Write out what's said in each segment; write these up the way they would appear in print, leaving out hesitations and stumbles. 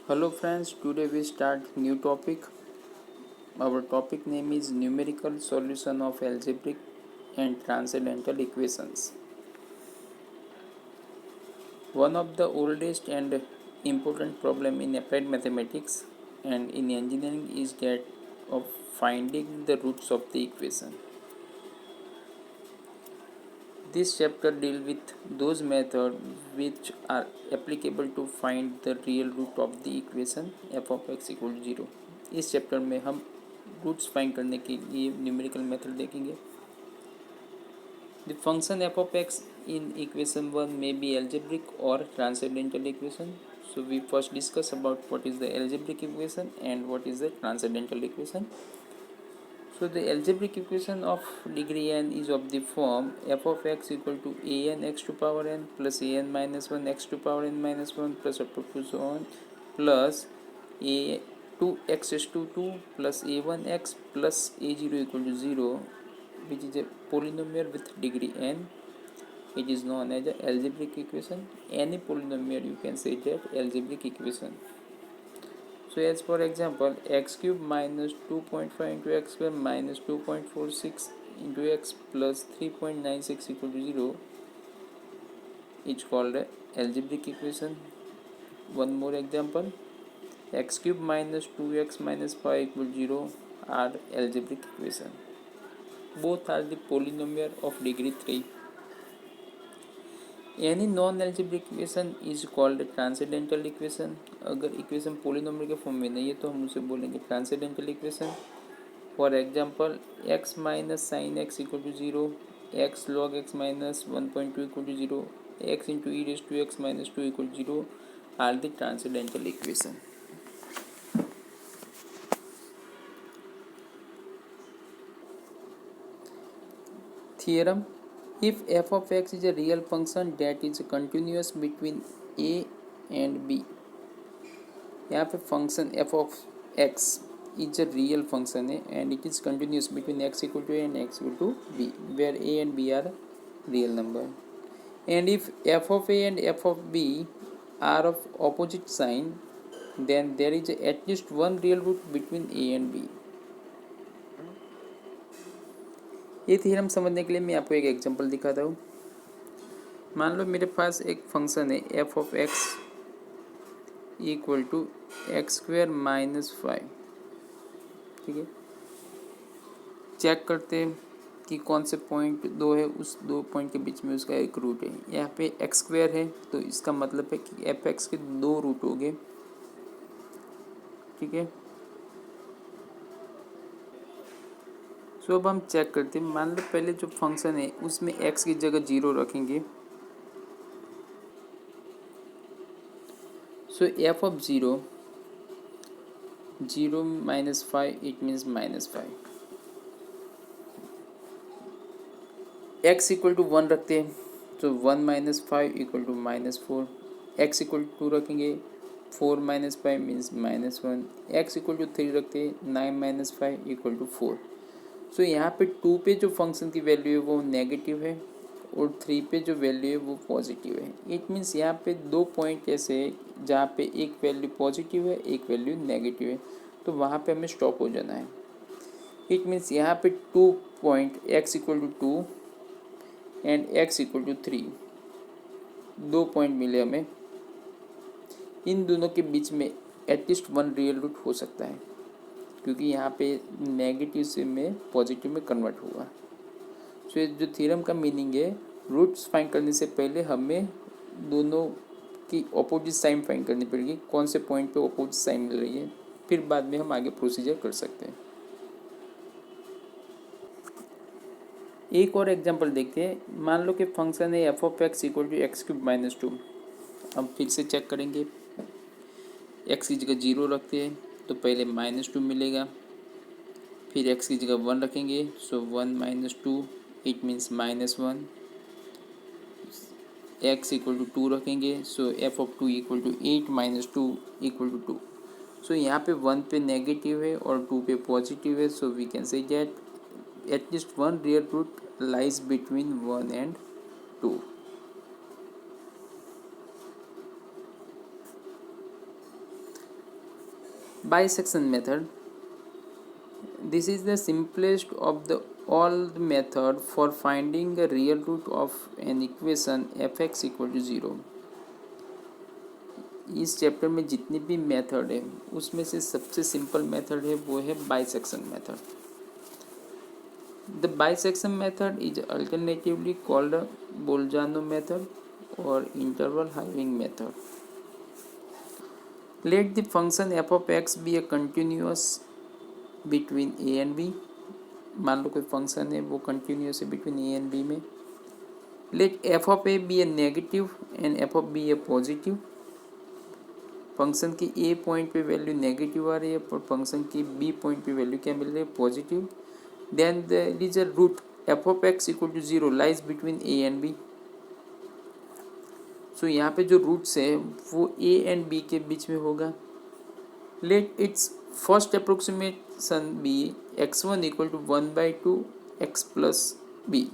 Hello friends, today we start new topic. Our topic name is numerical solution of algebraic and transcendental equations. One of the oldest and important problem in applied mathematics and in engineering is that of finding the roots of the equation. This chapter deals with those methods which are applicable to find the real root of the equation f of x equal to 0. इस chapter में हम roots find करने के लिए numerical method देखेंगे. The function f of x in equation 1 may be algebraic or transcendental equation. So we first discuss about what is the algebraic equation and what is the transcendental equation. So the algebraic equation of degree n is of the form f of x equal to a n x to power n plus a n minus 1 x to power n minus 1 plus up to so on plus a 2x to 2 plus a1x plus a0 equal to 0, which is a polynomial with degree n. It is known as the algebraic equation. Any polynomial you can say that algebraic equation. So as for example, x cube minus 2.5 into x square minus 2.46 into x plus 3.96 equal to 0 is called a algebraic equation. One more example, x cube minus 2x minus 5 equal to 0 are algebraic equation. Both are the polynomial of degree 3. Any non-algebraic equation is called transcendental equation. अगर equation polynomial के form में नहीं है तो हम उसे बोलेंगे transcendental equation. For example x minus sine X equal to 0, x log x minus 1.2 equal to 0, x into E raise to X minus 2 equal to 0 are the transcendental equation. Theorem: if f of x is a real function that is continuous between a and b. यहाँ पे function f of x is a real function है and it is continuous between x equal to a and x equal to b, where a and b are real number. And if f of a and f of b are of opposite sign, then there is at least one real root between a and b. ये theorem समझने के लिए मैं आपको एक example दिखाता हूँ. मान लो मेरे पास एक फंक्शन है f of x equal to X square minus 5. ठीक है, चेक करते हैं कि कौन से पॉइंट दो है, उस दो पॉइंट के बीच में उसका एक रूट है. यहाँ पे एक्स स्क्वेयर है तो इसका मतलब है कि एफ एक्स के दो रूट हो गए. ठीक है, सो अब हम चेक करते हैं. मान लो पहले जो फंक्शन है उसमें x की जगह 0 रखेंगे. So F of 0 minus 5 it means minus 5. x equal to 1 रखते हैं तो 1 minus 5 equal to minus 4. x equal to 2 रखेंगे 4 minus 5 means minus 1. x equal to 3 रखते हैं 9 माइनस 5 इक्वल टू 4. सो यहाँ पे 2 पे जो फंक्शन की वैल्यू है वो नेगेटिव है और 3 पे जो वैल्यू है वो पॉजिटिव है. इट मीन्स यहाँ पे दो पॉइंट ऐसे है जहाँ पे एक वैल्यू पॉजिटिव है एक वैल्यू नेगेटिव है, तो वहाँ पे हमें स्टॉप हो जाना है. इट मीन्स यहाँ पे 2 point x equal to 2 and x equal to 3 दो पॉइंट मिले हमें. इन दोनों के बीच में एटलीस्ट वन रियल रूट हो सकता है क्योंकि यहाँ पे नेगेटिव से में पॉजिटिव में कन्वर्ट हुआ. सो ये जो थ्योरम का मीनिंग है, रूट्स फाइंड करने से पहले हमें दोनों की ऑपोजिट साइन फाइंड करनी पड़ेगी, कौन से पॉइंट पे ऑपोजिट साइन मिल रही है, फिर बाद में हम आगे प्रोसीजर कर सकते हैं. एक और एग्जांपल देखते हैं. मान लो कि फंक्शन है F of X equal to X cube minus 2. अब फिर से चेक करेंगे. एक्स की जगह 0 रखते हैं तो पहले माइनस 2 मिलेगा, फिर x की जगह 1 रखेंगे so 1 minus 2 it means minus 1. x equal to 2 रखेंगे so f of 2 equal to 8 minus 2 equal to 2. So यहाँ पे 1 पे नेगेटिव है और 2 पे पॉजिटिव है. So we can say that at least one real root lies between 1 and 2. Bisection method. This is the simplest of the all the method for finding a real root of an equation fx equal to 0. इस chapter में जितनी भी method है उसमें से सबसे simple method है वो है bisection method. The bisection method is alternatively called बोल्जानो method और interval hiving method. Let the function F of x B A continuous between A and B. मान लो कोई फंक्शन है वो कंटिन्यूअस है बिटवीन ए एंड बी में. Late F of A B A negative and F of B A positive. Function की ए point पे value negative आ रही है और फंक्शन की बी पॉइंट पे वैल्यू क्या मिल रही है, positive. Then there is a root F of X equal to 0 lies between A and B. So यहाँ पे जो रूट्स है वो ए एंड बी के बीच में होगा. Let its first approximation be x1 equal to 1/2 x plus B.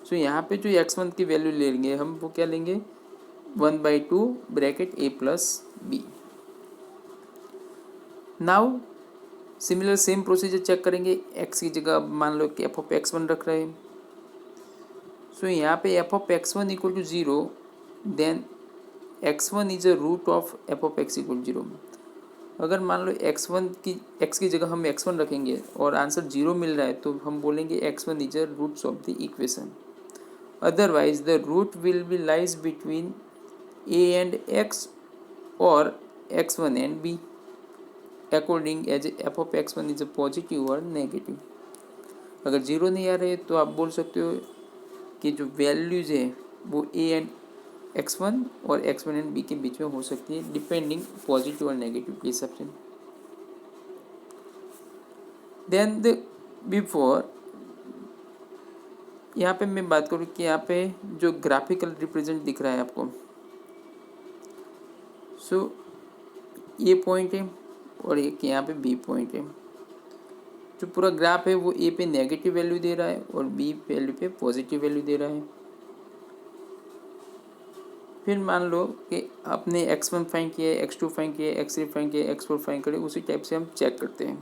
So यहाँ पे जो x1 की वैल्यू लेंगे हम वो क्या लेंगे, 1/2 bracket a plus B. Now similar same procedure check करेंगे. x की जगह मान लो कि f ऑफ x1 रख रहे हैं. सो यहाँ पे f of x1 equal to 0 then x1 is a root of f of x equal to 0. अगर मान लो x की जगह हम x1 रखेंगे और आंसर 0 मिल रहा है तो हम बोलेंगे x1 is a roots of the equation. Otherwise the root will be lies between a and x or x1 and b according as f of x1 is a positive or negative. अगर 0 नहीं आ रहे तो आप बोल सकते हो कि जो वैल्यूज है वो a एंड x1 और x1 एंड b के बीच में हो सकती है डिपेंडिंग पॉजिटिव और नेगेटिव के हिसाब से. देन द बिफोर यहाँ पे मैं बात करूँ कि यहाँ पे जो ग्राफिकल रिप्रेजेंट दिख रहा है आपको, सो ए पॉइंट है और एक यहाँ पे बी पॉइंट है. जो पूरा ग्राफ है वो ए पे नेगेटिव वैल्यू दे रहा है और बी वैल्यू पे पॉजिटिव वैल्यू दे रहा है. फिर मान लो कि आपने x1 फाइंड किया है, x2 फाइंड किया है, x3 फाइंड किया है, x4 फाइंड करें, उसी टाइप से हम चेक करते हैं.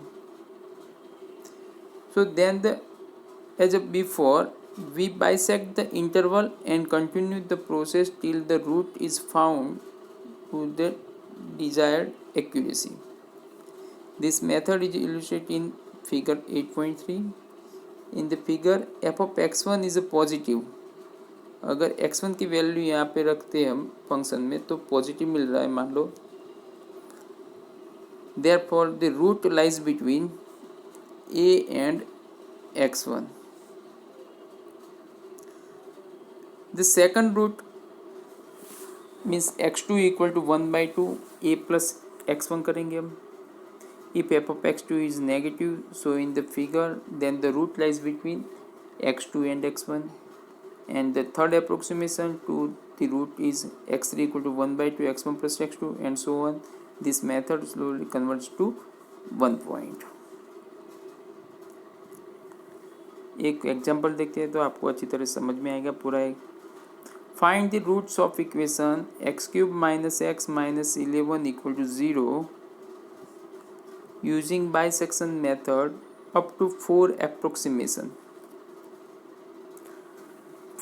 So then the as a before we bisect the interval and continue the process till the root is found to the desired accuracy. This method is illustrated in figure 8.3. In the figure f of x1 is a positive. अगर x1 की value यहाँ पे रखते हैं हम function में तो positive मिल रहा है मान लो. Therefore the root lies between a and x1. The second root means x2 equal to 1/2 a plus x1 करेंगे हम. If f of x2 is negative so in the figure then the root lies between x2 and x1 and the third approximation to the root is x3 equal to 1/2 x1 plus x2 and so on. This method slowly converts to 1 point. एक example देखते हैं तो आपको अच्छी तरह समझ में आएगा पूरा. एक Find the roots of equation x cube minus x minus 11 equal to 0 using bisection method up to 4 approximation.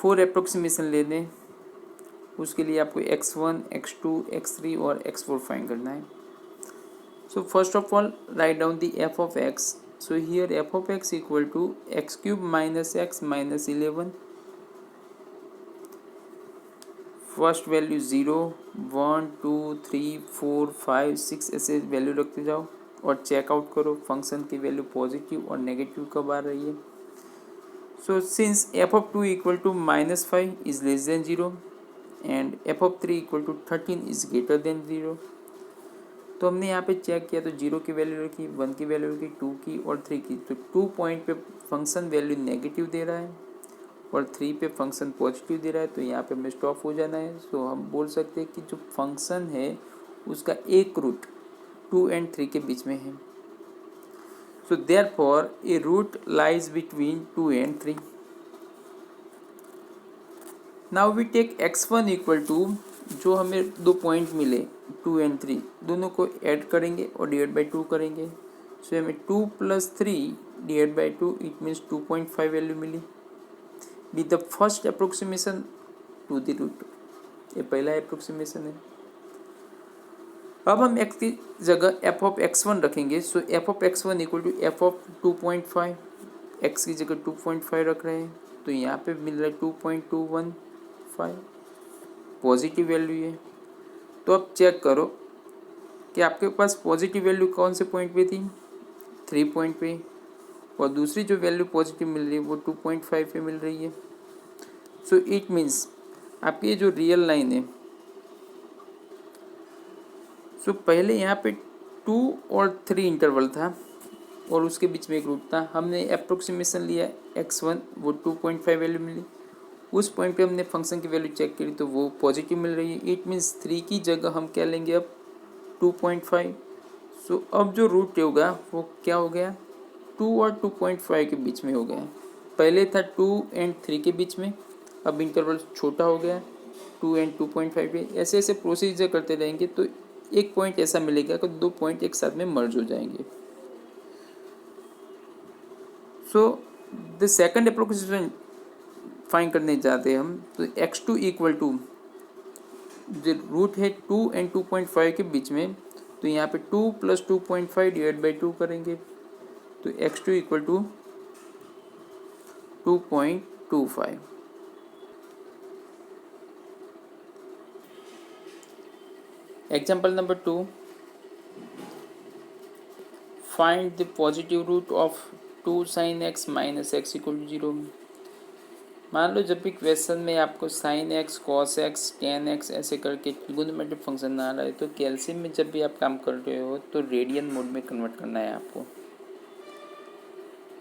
4 approximation ले लें. उसके लिए आपको x1, x2, x3 और x4 फाइंड करना है. So first of all write down the f of x. So here f of x equal to x cube minus x minus 11. First value 0, 1, 2, 3, 4, 5, 6 ऐसे value रखते जाओ और चेकआउट करो function की value positive और negative कब आ रही है. So since f of 2 equal to -5 is less than 0 and f of 3 equal to 13 is greater than 0. तो हमने यहाँ पे चेक किया तो 0 की वैल्यू रखी, 1 की वैल्यू रखी, 2 की और 3 की. तो 2 पॉइंट पे फंक्शन वैल्यू नेगेटिव दे रहा है और 3 पे फंक्शन पॉजिटिव दे रहा है. तो यहाँ पे हमें स्टॉप हो जाना है. सो हम बोल सकते हैं कि जो फंक्शन है उसका एक रूट 2 एंड 3 के बीच में है. So therefore a root lies between 2 and 3. Now we take x1 equal to जो हमें दो पॉइंट मिले 2 एंड 3, दोनों को ऐड करेंगे और डिवाइड बाई 2 करेंगे। सो हमें 2 + 3 divide by 2, it means 2.5 value मिली। Be the first approximation to the root, ये पहला अप्रोक्सीमेशन है। अब हम x की जगह f ऑफ x1 रखेंगे। So f of x1 equal to f of 2.5, x की जगह 2.5 रख रहे हैं तो यहाँ पे मिल रहा है 2.215, पॉजिटिव वैल्यू है। तो अब चेक करो कि आपके पास पॉजिटिव वैल्यू कौन से पॉइंट पे थी, 3 पॉइंट पे, और दूसरी जो वैल्यू पॉजिटिव मिल रही है वो 2.5 पे मिल रही है। सो इट मीन्स आपकी ये जो रियल लाइन है, सो पहले यहाँ पे 2 और 3 इंटरवल था और उसके बीच में एक रूट था। हमने अप्रोक्सीमेशन लिया x1, वो 2.5 वैल्यू मिली। उस पॉइंट पे हमने फंक्शन की वैल्यू चेक करी तो वो पॉजिटिव मिल रही है। इट मीन्स 3 की जगह हम क्या लेंगे अब 2.5। सो अब जो रूट होगा वो क्या हो गया, 2 और 2.5 के बीच में हो गया। पहले था 2 एंड 3 के बीच में, अब इंटरवल छोटा हो गया 2 एंड 2.5 पे। ऐसे ऐसे प्रोसीजर करते रहेंगे तो एक पॉइंट ऐसा मिलेगा कि दो पॉइंट एक साथ में मर्ज हो जाएंगे। So the second approximation find करने जाते हैं हम, तो x2 इक्वल टू जो रूट है 2 एंड 2.5 के बीच में, तो यहाँ पे 2 + 2.5 डिवाइड बाई 2 करेंगे तो x2 equal to 2.25। Example number 2, find the positive root of 2 sin x - x equal to 0। मान लो जब भी क्वेश्चन में आपको sin x, cos x, tan x ऐसे करके ट्रिगोनोमेट्रिक फंक्शन ना आ रहा है तो कैल्शियम में जब भी आप काम कर रहे हो तो रेडियन मोड में कन्वर्ट करना है आपको।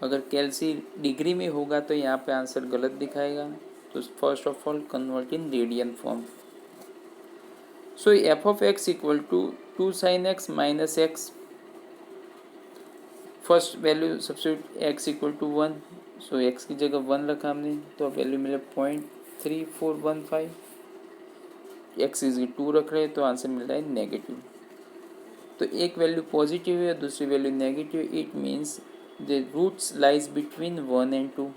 अगर कैल्सी डिग्री में होगा तो यहाँ पे आंसर गलत दिखाएगा, तो first of all convert in radian form. So F of X equal to 2 sin x - x, first value substitute x equal to 1, so x की जगह 1 रखा हमने तो वैल्यू मिले 0.3415। x इज 2 रख रहे हैं तो आंसर मिल रहा है नेगेटिव। तो एक वैल्यू पॉजिटिव है और दूसरी value negative, it means the roots lies between 1 and 2।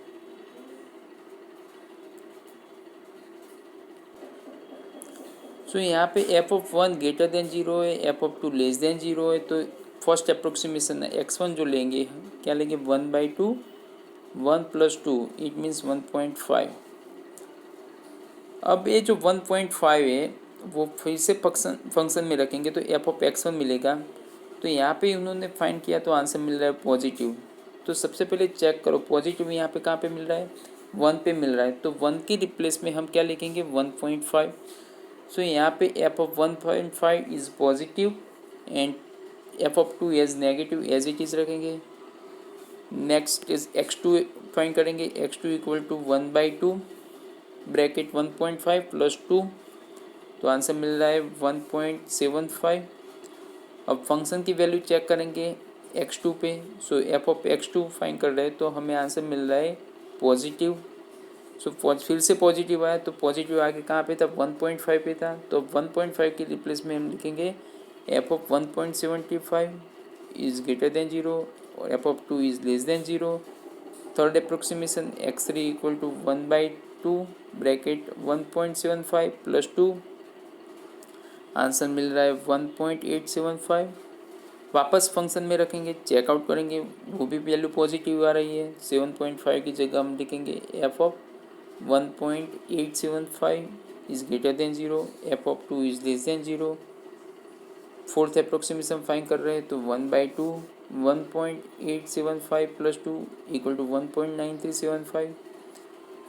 So यहाँ पे f ऑफ 1 ग्रेटर देन 0 है, f ऑफ 2 लेस देन 0 है, तो फर्स्ट अप्रोक्सीमेशन है x1 जो लेंगे क्या लेंगे 1/2, 1 + 2 इट मीन्स 1.5। अब ये जो 1.5 है वो फिर से फंक्शन में रखेंगे तो f ऑफ x1 मिलेगा। तो यहाँ पे उन्होंने फाइंड किया तो आंसर मिल रहा है पॉजिटिव। तो सबसे पहले चेक करो पॉजिटिव यहाँ पे कहाँ पे मिल रहा है, 1 पे मिल रहा है, तो 1 की रिप्लेस में हम क्या लिखेंगे 1.5। सो यहाँ पे f of 1.5 is positive and f of 2 as negative as it is रखेंगे। नेक्स्ट इज x2 फाइंड करेंगे, x2 इक्वल टू 1/2 ब्रैकेट 1.5 + 2, तो आंसर मिल रहा है 1.75। अब फंक्शन की वैल्यू चेक करेंगे x2 पे, सो f ऑफ x2 फाइंड कर रहे हैं तो हमें आंसर मिल रहा है पॉजिटिव। सो फिर से पॉजिटिव आया तो पॉजिटिव आके कहाँ पे था 1.5 पे था, तो 1.5 की रिप्लेस में हम लिखेंगे f of 1.75 is greater than 0 और f of 2 is less than 0। Third approximation x3 equal to 1/2 bracket 1.75 + 2, answer मिल रहा है 1.875। वापस फंक्शन में रखेंगे, चेकआउट करेंगे, वो भी वैल्यू पॉजिटिव आ रही है। 7.5 की जगह हम लिखेंगे f of 1.875 is greater than 0, f of 2 is less than 0। Fourth approximation find कर रहे हैं तो 1/2, 1.875 + 2 इक्वल टू 1.9375।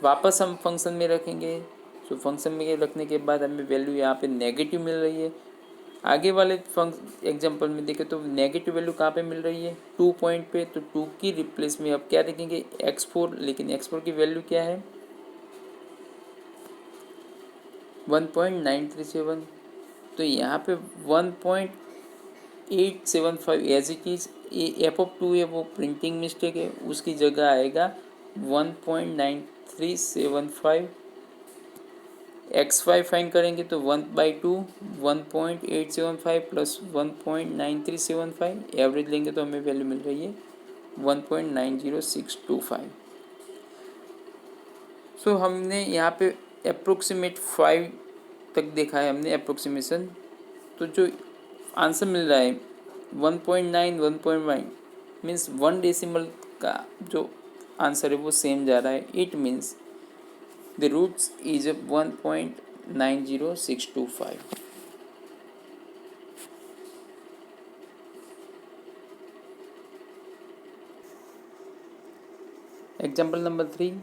वापस हम फंक्शन में रखेंगे, तो फंक्शन में रखने के बाद हमें वैल्यू यहाँ पे नेगेटिव मिल रही है। आगे वाले एग्जांपल में देखें तो नेगेटिव वैल्यू कहाँ पे मिल रही है 2 पॉइंट पे, तो 2 की रिप्लेस में अब क्या लिखेंगे x4, लेकिन x4 की वैल्यू क्या है 1.937, तो यहाँ पे 1.875 एज इट इज़। ये f ऑफ 2 है वो प्रिंटिंग मिस्टेक है, उसकी जगह आएगा 1.9375 x5 फाइंड करेंगे तो 1/2 1.875 प्लस 1.9375 एवरेज लेंगे तो हमें वैल्यू मिल रही है 1.90625। सो हमने यहाँ पे अप्रोक्सीमेट 5 तक देखा है हमने अप्रोक्सीमेशन। तो जो आंसर मिल रहा है 1.9 1.1 मीन्स 1 डेसिमल का जो आंसर है वो सेम जा रहा है। It means the roots is 1.90625। Example number 3.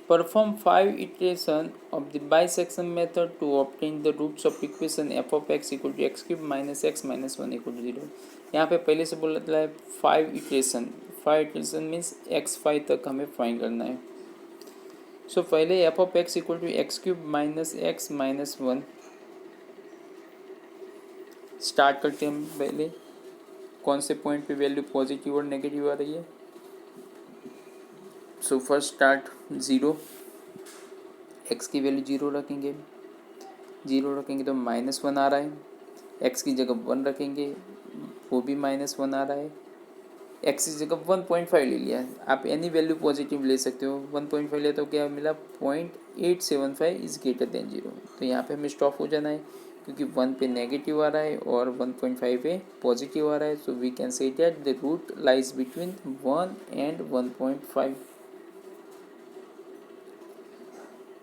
Perform 5 iteration of the bisection method to obtain the roots of equation f of x equal to x cube minus x minus 1 equal to 0। यहाँ पे पहले से बोला था 5 iteration. 5 iteration means x5 तक हमें find करना है। सो पहले f of x equal to X cube minus X minus 1 start करते हैं। हम पहले कौन से पॉइंट पे वैल्यू पॉजिटिव और नेगेटिव आ रही है। सो फर्स्ट स्टार्ट 0, x की वैल्यू 0 रखेंगे। 0 रखेंगे तो -1 आ रहा है। x की जगह 1 रखेंगे, वो भी -1 आ रहा है। x की जगह 1.5 ले लिया। आप एनी वैल्यू पॉजिटिव ले सकते हो। 1.5 लिया तो क्या मिला 0.875 इज ग्रेटर देन 0। तो यहाँ पे हमें स्टॉप हो जाना है क्योंकि 1 पे नेगेटिव आ रहा है और 1.5 पे पॉजिटिव आ रहा है। So we can say that the root lies between 1 and 1.5।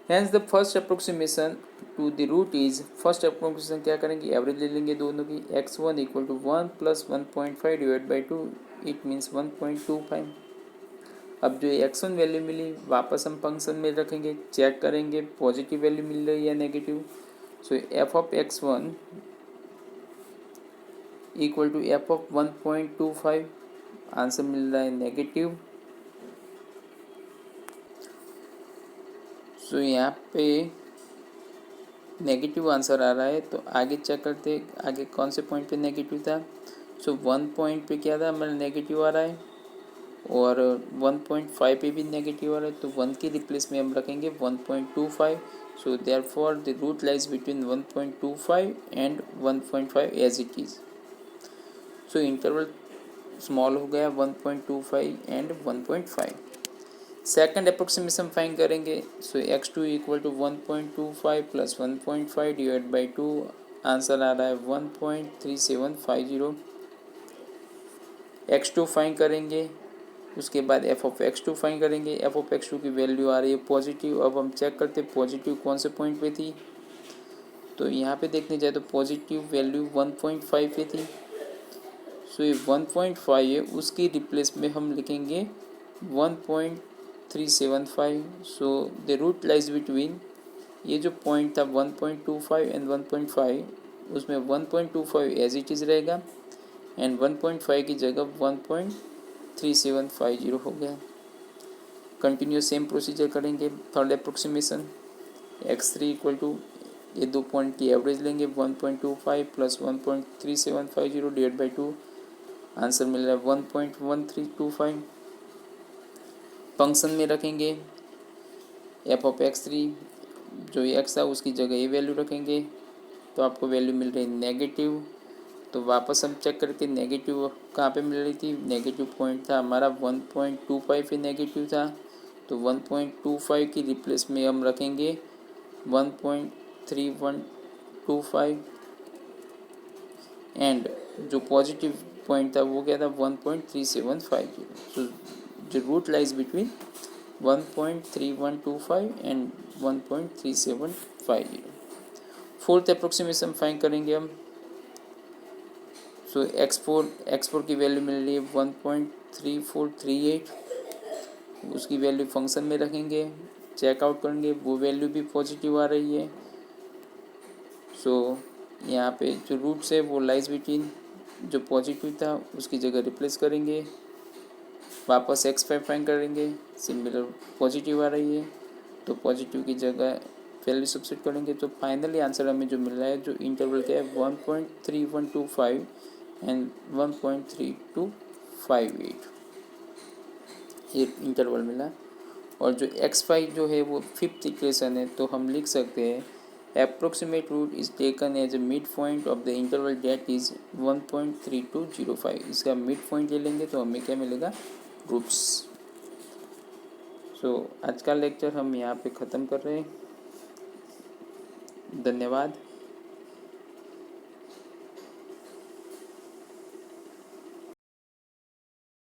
Hence the first approximation to the root is, first approximation क्या करेंगे, एवरेज ले लेंगे दोनों की। x1 equal to 1 plus 1.5 divide by 2 it means 1.25। अब जो x1 वैल्यू मिली वापस हम फंक्शन में रखेंगे, चेक करेंगे पॉजिटिव वैल्यू मिल रही है या negative. So f of x1 equal to f of 1.25, answer मिल रहा है नेगेटिव। सो यहाँ पे नेगेटिव आंसर आ रहा है। तो आगे चेक करते आगे कौन से पॉइंट पे नेगेटिव था। सो 1 पॉइंट पे क्या था हमारा नेगेटिव आ रहा है और 1.5 पे भी नेगेटिव आ रहा है। तो 1 की रिप्लेस में हम रखेंगे 1.25। So therefore the root lies between 1.25 and 1.5 as it is. So interval small हो गया 1.25 एंड 1.5। सेकंड अप्रोक्सीमेशन फाइंड करेंगे। So x2 equal to 1.25 plus 1.5 divide by 2, answer आ रहा है 1.3750। x2 फाइंड करेंगे, उसके बाद f ऑफ x2 फाइंड करेंगे। f ऑफ x2 की वैल्यू आ रही है पॉजिटिव। अब हम चेक करते पॉजिटिव कौन से पॉइंट पे थी। तो यहाँ पे देखने जाए तो पॉजिटिव वैल्यू 1.5 पे थी। सो ये 1.5 है, उसकी रिप्लेस में हम लिखेंगे 1.375। So the root lies between, ये जो पॉइंट था 1.25 एंड 1.5, उसमें 1.25 एज इट इज़ रहेगा एंड 1.5 की जगह 1.3750 हो गया। कंटिन्यू सेम प्रोसीजर करेंगे। Third approximation x3 equal to, ये दो पॉइंट की एवरेज लेंगे 1.25 प्लस 1.3750 डिवाइड बाई 2, आंसर मिल रहा है 1.1325। फंक्शन में रखेंगे f ऑफ x3, जो x था उसकी जगह ये वैल्यू रखेंगे तो आपको वैल्यू मिल रही है नेगेटिव। तो वापस हम चेक करके नेगेटिव कहाँ पे मिल रही थी। नेगेटिव पॉइंट था हमारा 1.25 पे नेगेटिव था। तो 1.25 की रिप्लेस में हम रखेंगे 1.3125 एंड जो पॉजिटिव पॉइंट था वो क्या था 1.3750। सो जो root lies between 1.3125 and 1.3750। Fourth approximation find करेंगे हम। सो x4 की वैल्यू मिल रही है 1.3438, उसकी वैल्यू फंक्शन में रखेंगे, चेकआउट करेंगे, वो वैल्यू भी पॉजिटिव आ रही है। सो यहाँ पे जो रूट्स है वो लाइज बिटवीन, जो पॉजिटिव था उसकी जगह रिप्लेस करेंगे, वापस x5 फाइंड करेंगे, सिमिलर पॉजिटिव आ रही है तो पॉजिटिव की जगह वैल्यू सब्सिट्यूट करेंगे। तो फाइनली आंसर हमें जो मिल रहा है, जो इंटरवल क्या है 1.3125 एंड 1.3258, ये इंटरवल मिला। और जो x5 जो है वो फिफ्थ इक्वेशन है, तो हम लिख सकते हैं Approximate root is taken as a midpoint of the interval that is 1.3205. इसका midpoint ले लेंगे तो हमें क्या मिलेगा, रूट्स। आज का लेक्चर हम यहाँ पे ख़त्म कर रहे हैं। धन्यवाद।